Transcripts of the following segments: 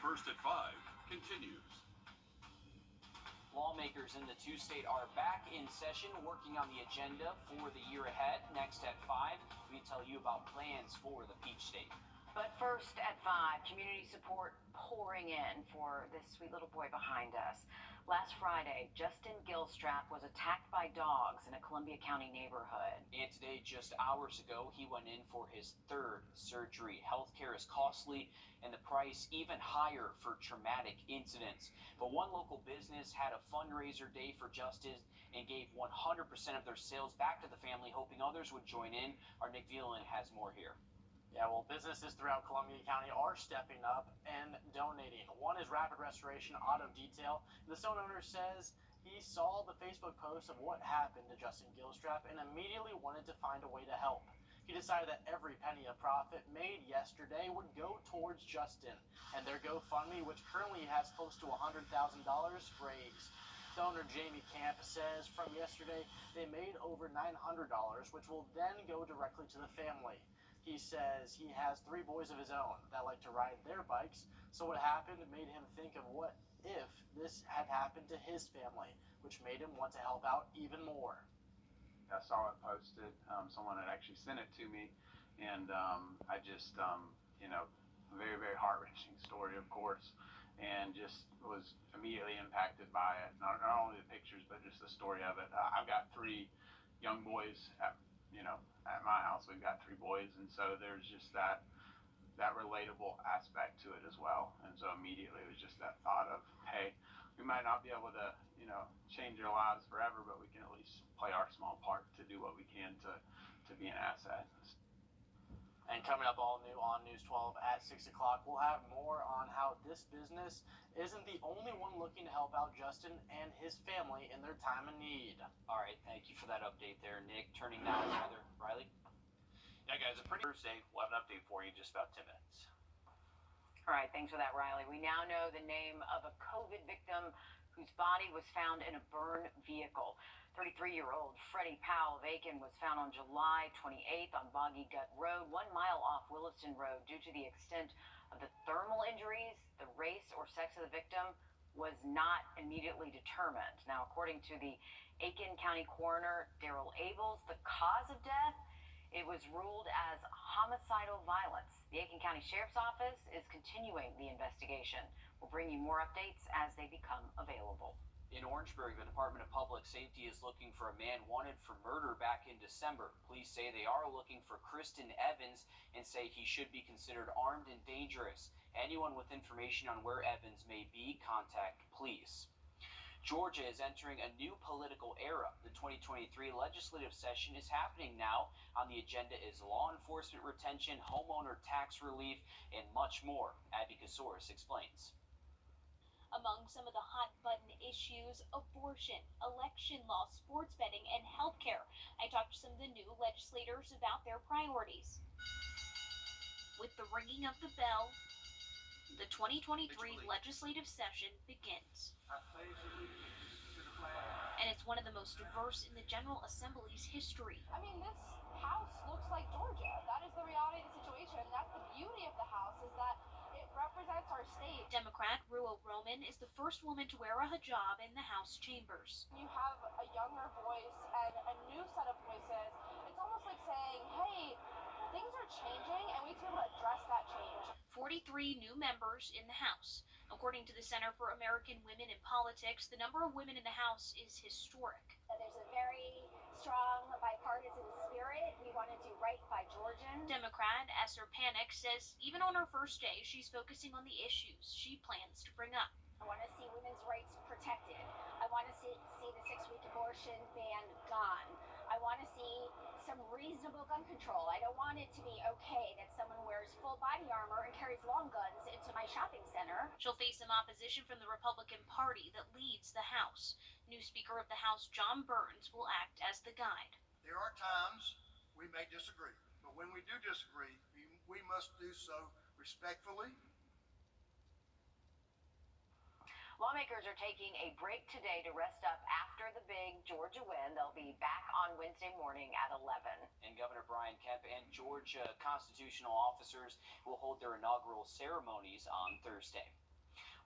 First at 5 continues. Lawmakers in the two-state are back in session working on the agenda for the year ahead. Next at 5, we tell you about plans for the Peach State. But first at 5, community support pouring in for this sweet little boy behind us. Last Friday, Justin Gilstrap was attacked by dogs in a Columbia County neighborhood. And today, just hours ago, he went in for his 3rd surgery. Healthcare is costly and the price even higher for traumatic incidents. But one local business had a fundraiser day for Justin and gave 100% of their sales back to the family, hoping others would join in. Our Nick Veland has more here. Yeah, well, businesses throughout Columbia County are stepping up and donating. One is Rapid Restoration Auto Detail. The store owner says he saw the Facebook post of what happened to Justin Gilstrap and immediately wanted to find a way to help. He decided that every penny of profit made yesterday would go towards Justin and their GoFundMe, which currently has close to $100,000 raised. The owner, Jamie Camp, says from yesterday they made over $900, which will then go directly to the family. He says he has 3 boys of his own that like to ride their bikes, so what happened made him think of what if this had happened to his family, which made him want to help out even more. I saw it posted, someone had actually sent it to me, and I just, very, very heart-wrenching story, of course, and just was immediately impacted by it. Not only the pictures, but just the story of it. I've got 3 young boys at my house. We've got 3 boys, and so there's just that relatable aspect to it as well. And so immediately it was just that thought of, hey, we might not be able to, change their lives forever, but we can at least play our small part to do what we can to be an asset. And coming up all new on News 12 at 6 o'clock, we'll have more on how this business isn't the only one looking to help out Justin and his family in their time of need. All right, thank you for that update there, Nick. Turning now to Heather. Riley? Yeah, guys, a pretty Thursday. We'll have an update for you in just about 10 minutes. All right, thanks for that, Riley. We now know the name of a COVID victim whose body was found in a burn vehicle. 33-year-old Freddie Powell of Aiken was found on July 28th on Boggy Gut Road, 1 mile off Williston Road. Due to the extent of the thermal injuries, the race or sex of the victim was not immediately determined. Now, according to the Aiken County coroner, Daryl Abels, the cause of death, it was ruled as homicidal violence. The Aiken County Sheriff's Office is continuing the investigation. We'll bring you more updates as they become available. In Orangeburg, the Department of Public Safety is looking for a man wanted for murder back in December. Police say they are looking for Kristen Evans and say he should be considered armed and dangerous. Anyone with information on where Evans may be, contact police. Georgia is entering a new political era. The 2023 legislative session is happening now. On the agenda is law enforcement retention, homeowner tax relief, and much more. Abby Kasouris explains. Among some of the hot-button issues, abortion, election law, sports betting, and healthcare. I talked to some of the new legislators about their priorities. With the ringing of the bell, the 2023 legislative session begins. And it's one of the most diverse in the General Assembly's history. I mean, this house looks like Georgia. That is the reality of the situation. That's the beauty of the house, is that it represents our state. Democrat Ruo Roman is the first woman to wear a hijab in the House chambers. You have a younger voice and a new set of voices. It's almost like saying, hey, things are changing and we need to address that change. 43 new members in the House. According to the Center for American Women in Politics, the number of women in the House is historic. There's a very strong bipartisan spirit. We want to do right by Georgians. Democrat Esther Panik says even on her first day, she's focusing on the issues she plans to bring up. I want to see women's rights protected. I want to see the 6-week abortion ban gone. I want to see some reasonable gun control. I don't want it to be okay that someone wears full body armor and carries long guns into my shopping center. She'll face some opposition from the Republican Party that leads the House. New Speaker of the House John Burns will act as the guide. There are times we may disagree, but when we do disagree, we must do so respectfully. Lawmakers are taking a break today to rest up after the big Georgia win. They'll be back on Wednesday morning at 11. And Governor Brian Kemp and Georgia constitutional officers will hold their inaugural ceremonies on Thursday.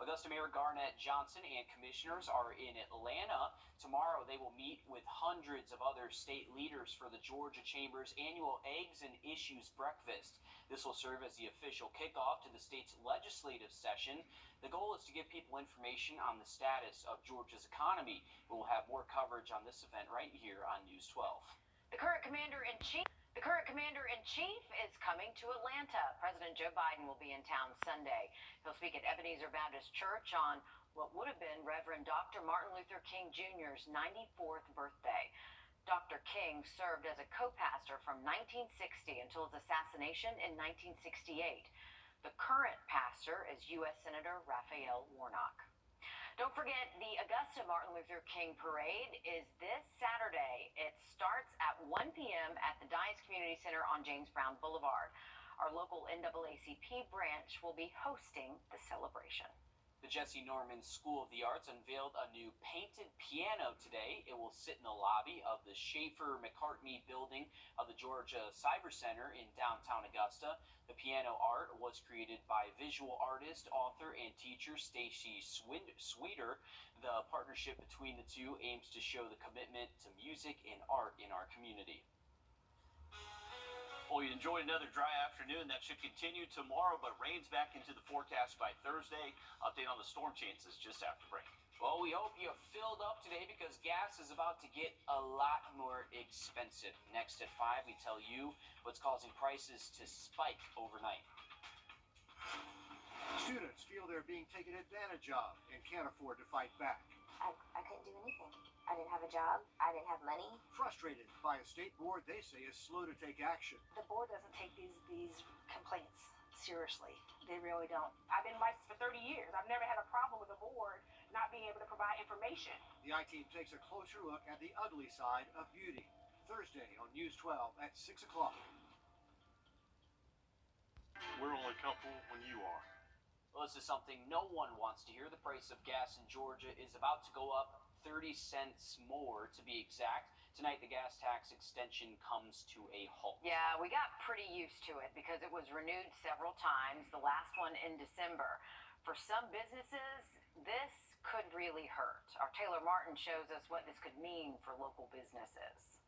Augusta Mayor Garnett Johnson and commissioners are in Atlanta. Tomorrow they will meet with hundreds of other state leaders for the Georgia Chamber's annual Eggs and Issues Breakfast. This will serve as the official kickoff to the state's legislative session. The goal is to give people information on the status of Georgia's economy. We will have more coverage on this event right here on News 12. The current commander-in-chief is coming to Atlanta. President Joe Biden will be in town Sunday. He'll speak at Ebenezer Baptist Church on what would have been Reverend Dr. Martin Luther King Jr.'s 94th birthday. Dr. King served as a co-pastor from 1960 until his assassination in 1968. The current pastor is U.S. Senator Raphael Warnock. Don't forget, the Augusta Martin Luther King Parade is this Saturday. It starts at 1 p.m. at the Dice Community Center on James Brown Boulevard. Our local NAACP branch will be hosting the celebration. The Jesse Norman School of the Arts unveiled a new painted piano today. It will sit in the lobby of the Schaefer McCartney building of the Georgia Cyber Center in downtown Augusta. The piano art was created by visual artist, author, and teacher Stacy Sweeter. The partnership between the two aims to show the commitment to music and art in our community. Well, you enjoyed another dry afternoon. That should continue tomorrow, but rain's back into the forecast by Thursday. Update on the storm chances just after break. Well, we hope you filled up today because gas is about to get a lot more expensive. Next at 5, we tell you what's causing prices to spike overnight. Students feel they're being taken advantage of and can't afford to fight back. I couldn't do anything. I didn't have a job. I didn't have money. Frustrated by a state board they say is slow to take action. The board doesn't take these complaints seriously. They really don't. I've been licensed for 30 years. I've never had a problem with the board not being able to provide information. The I-Team takes a closer look at the ugly side of beauty. Thursday on News 12 at 6 o'clock. We're only comfortable when you are. Well, this is something no one wants to hear. The price of gas in Georgia is about to go up 30 cents more, to be exact. Tonight, the gas tax extension comes to a halt. Yeah, we got pretty used to it because it was renewed several times, the last one in December. For some businesses, this could really hurt. Our Taylor Martin shows us what this could mean for local businesses.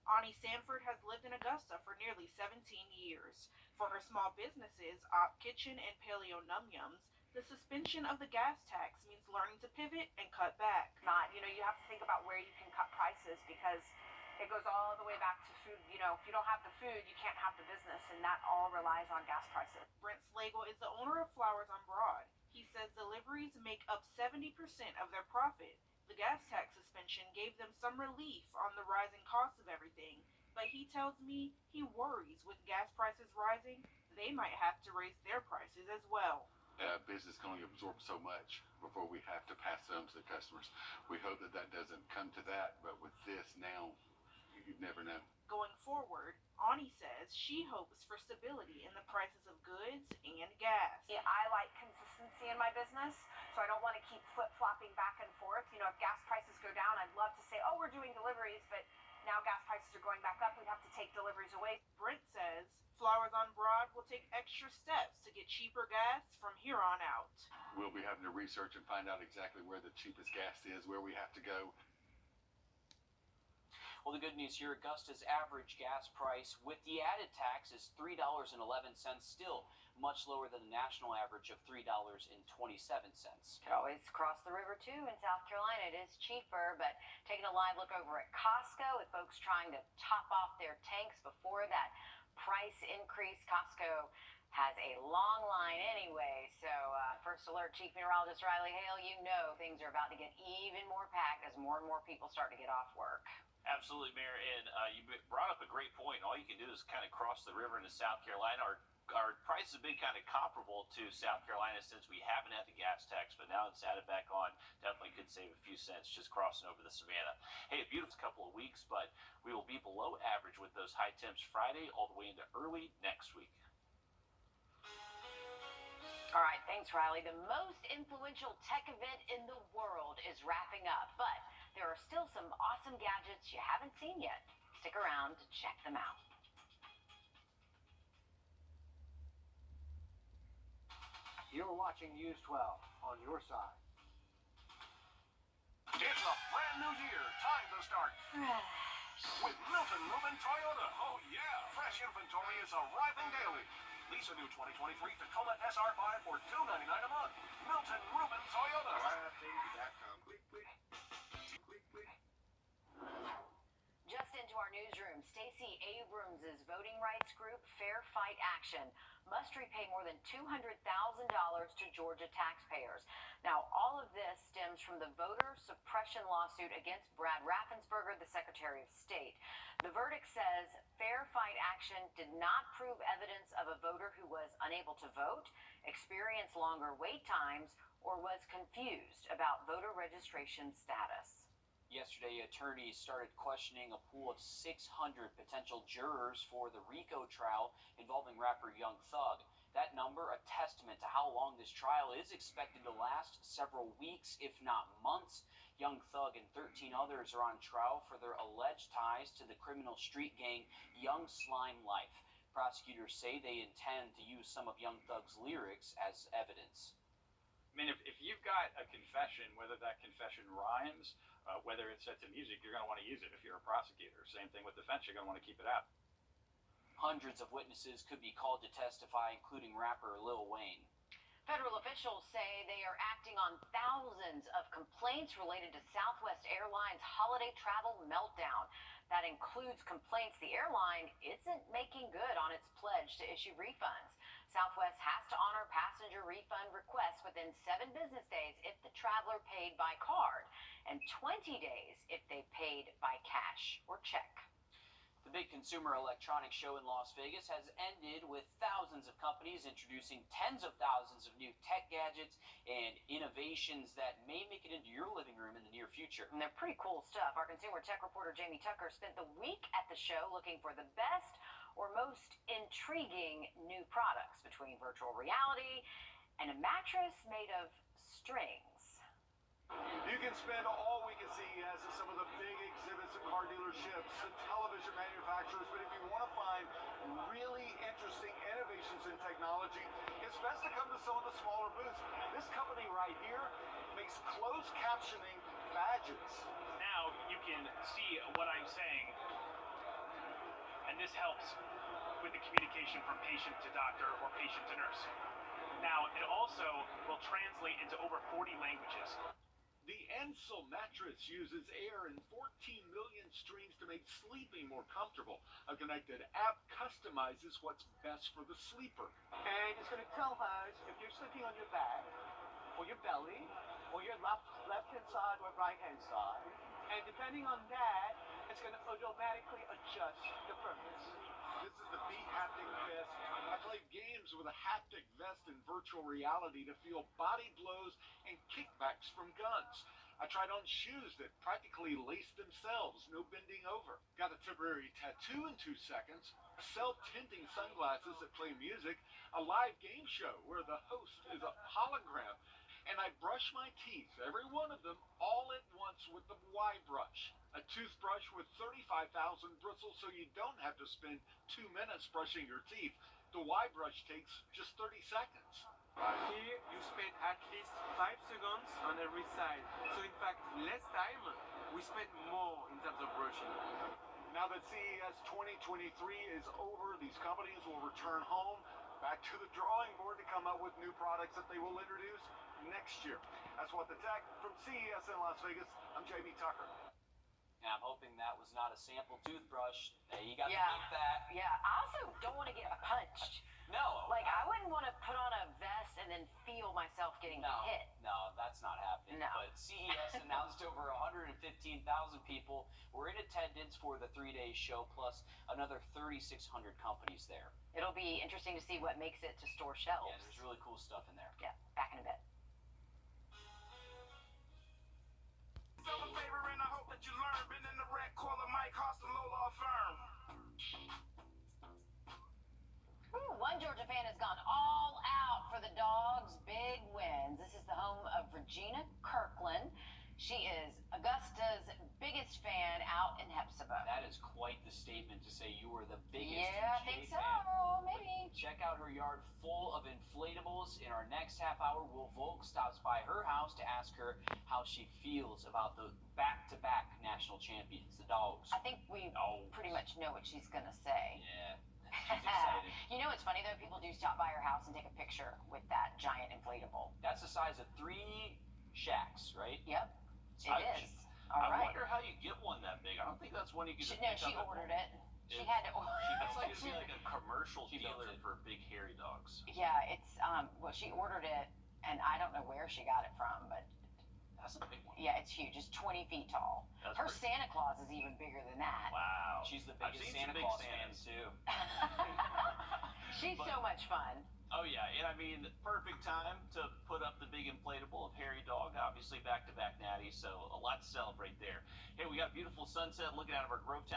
Ani Sanford has lived in Augusta for nearly 17 years. For her small businesses, Op Kitchen and Paleo Num Yums, the suspension of the gas tax means learning to pivot and cut back. You have to think about where you can cut prices because it goes all the way back to food. If you don't have the food, you can't have the business, and that all relies on gas prices. Brent Slagle is the owner of Flowers on Broad. He says deliveries make up 70% of their profit. The gas tax suspension gave them some relief on the rising cost of everything, but he tells me he worries with gas prices rising, they might have to raise their prices as well. Business can only absorb so much before we have to pass it on to the customers. We hope that doesn't come to that, but with this now, you never know. Going forward, Ani says she hopes for stability in the prices of goods and gas. Yeah, I like consistency in my business, so I don't want to keep flip-flopping back and forth. If gas prices go down, I'd love to say, oh, we're doing deliveries, but now gas prices are going back up. We'd have to take deliveries away. Brent says Flowers on Broad will take extra steps to get cheaper gas from here on out. We'll be having to research and find out exactly where the cheapest gas is, where we have to go. Well, the good news here, Augusta's average gas price with the added tax is $3.11, still much lower than the national average of $3.27. Could always cross the river, too, in South Carolina. It is cheaper, but taking a live look over at Costco, with folks trying to top off their tanks before that price increase. Costco has a long line anyway, so First Alert Chief Meteorologist Riley Hale, things are about to get even more packed as more and more people start to get off work. Absolutely, Mayor, and you brought up a great point. All you can do is kind of cross the river into South Carolina. Our prices have been kind of comparable to South Carolina since we haven't had the gas tax, but now it's added back on. Definitely could save a few cents just crossing over the Savannah. Hey, a beautiful couple of weeks, but we will be below average with those high temps Friday all the way into early next week. All right, thanks, Riley. The most influential tech event in the world is wrapping up, but there are still some awesome gadgets you haven't seen yet. Stick around to check them out. You're watching News 12 on your side. It's a brand new year. Time to start with Milton Rubin Toyota. Oh yeah, fresh inventory is arriving daily. Lease a new 2023 Tacoma SR5 for $299 a month. Milton Rubin Toyota. Just into our newsroom, Stacey Abrams' voting rights group Fair Fight Action must repay more than $200,000 to Georgia taxpayers. Now, all of this stems from the voter suppression lawsuit against Brad Raffensperger, the Secretary of State. The verdict says Fair Fight Action did not prove evidence of a voter who was unable to vote, experienced longer wait times, or was confused about voter registration status. Yesterday, attorneys started questioning a pool of 600 potential jurors for the RICO trial involving rapper Young Thug. That number, a testament to how long this trial is expected to last, several weeks, if not months. Young Thug and 13 others are on trial for their alleged ties to the criminal street gang Young Slime Life. Prosecutors say they intend to use some of Young Thug's lyrics as evidence. I mean, if you've got a confession, whether that confession rhymes, whether it's set to music, you're going to want to use it if you're a prosecutor. Same thing with defense, you're going to want to keep it out. Hundreds of witnesses could be called to testify, including rapper Lil Wayne. Federal officials say they are acting on thousands of complaints related to Southwest Airlines' holiday travel meltdown. That includes complaints the airline isn't making good on its pledge to issue refunds. Southwest has to honor passenger refund requests within 7 business days if the traveler paid by card, and 20 days if they paid by cash or check. The big consumer electronics show in Las Vegas has ended with thousands of companies introducing tens of thousands of new tech gadgets and innovations that may make it into your living room in the near future. And they're pretty cool stuff. Our consumer tech reporter Jamie Tucker spent the week at the show looking for the best or most intriguing new products between virtual reality and a mattress made of strings. You can spend all week at CES at some of the big exhibits at car dealerships and television manufacturers, but if you want to find really interesting innovations in technology, it's best to come to some of the smaller booths. This company right here makes closed captioning badges. Now you can see what I'm saying, and this helps with the communication from patient to doctor or patient to nurse. Now, it also will translate into over 40 languages. The Ansel mattress uses air in 14 million streams to make sleeping more comfortable. A connected app customizes what's best for the sleeper. And it's going to tell us if you're sleeping on your back, or your belly, or your left-hand side or right-hand side. And depending on that, it's going to automatically adjust the firmness. This is the B-Haptic Vest. I played games with a haptic vest in virtual reality to feel body blows and kickbacks from guns. I tried on shoes that practically laced themselves, no bending over. Got a temporary tattoo in 2 seconds. Self-tinting sunglasses that play music. A live game show where the host is a hologram. And I brush my teeth, every one of them, all at once with the Y-brush. A toothbrush with 35,000 bristles so you don't have to spend 2 minutes brushing your teeth. The Y-brush takes just 30 seconds. Here you spend at least 5 seconds on every side. So in fact, less time, we spend more in terms of brushing. Now that CES 2023 is over, these companies will return home, back to the drawing board to come up with new products that they will introduce next year. That's What the Tech. From CES in Las Vegas, I'm Jamie Tucker. And I'm hoping that was not a sample toothbrush. You got to keep that. Yeah, I also don't want to get punched. No. Like, I wouldn't want to put on a vest and then feel myself getting hit. No, that's not happening. No. But CES announced over 115,000 people were in attendance for the 3-day show, plus another 3,600 companies there. It'll be interesting to see what makes it to store shelves. Yeah, there's really cool stuff in there. Yeah, back in a bit. Favor, and I hope that you learn. Been in the wreck, call a Mike Hostin Law Firm. One Georgia fan has gone all out for the Dogs' big wins. This is the home of Regina Kirkland. She is Augusta's big biggest fan out in Hepzibah. That is quite the statement to say you were the biggest Yeah, I TJ think so. fan. Maybe. Check out her yard full of inflatables. In our next half hour, Will Volk stops by her house to ask her how she feels about the back-to-back national champions, the Dogs. I think we pretty much know what she's going to say. Yeah, she's excited. You know what's funny, though? People do stop by her house and take a picture with that giant inflatable. That's the size of 3 shacks, right? Yep, it is. I wonder how you get one that big. I don't think that's one you can just pick she up ordered it. She had to order it. That's like to be like a commercial dealer for big hairy dogs. Yeah, it's, well, she ordered it, and I don't know where she got it from, but that's a big one. Yeah, it's huge. It's 20 feet tall. That's her Santa Claus is even bigger than that. Wow. She's the I've biggest seen Santa some big Claus fan, Santas. too. She's so much fun. Oh, yeah. And I mean, perfect time to put up the big inflatable of Hairy Dog. Obviously, back-to-back natties, so a lot to celebrate there. Hey, we got a beautiful sunset looking out of our Grovetown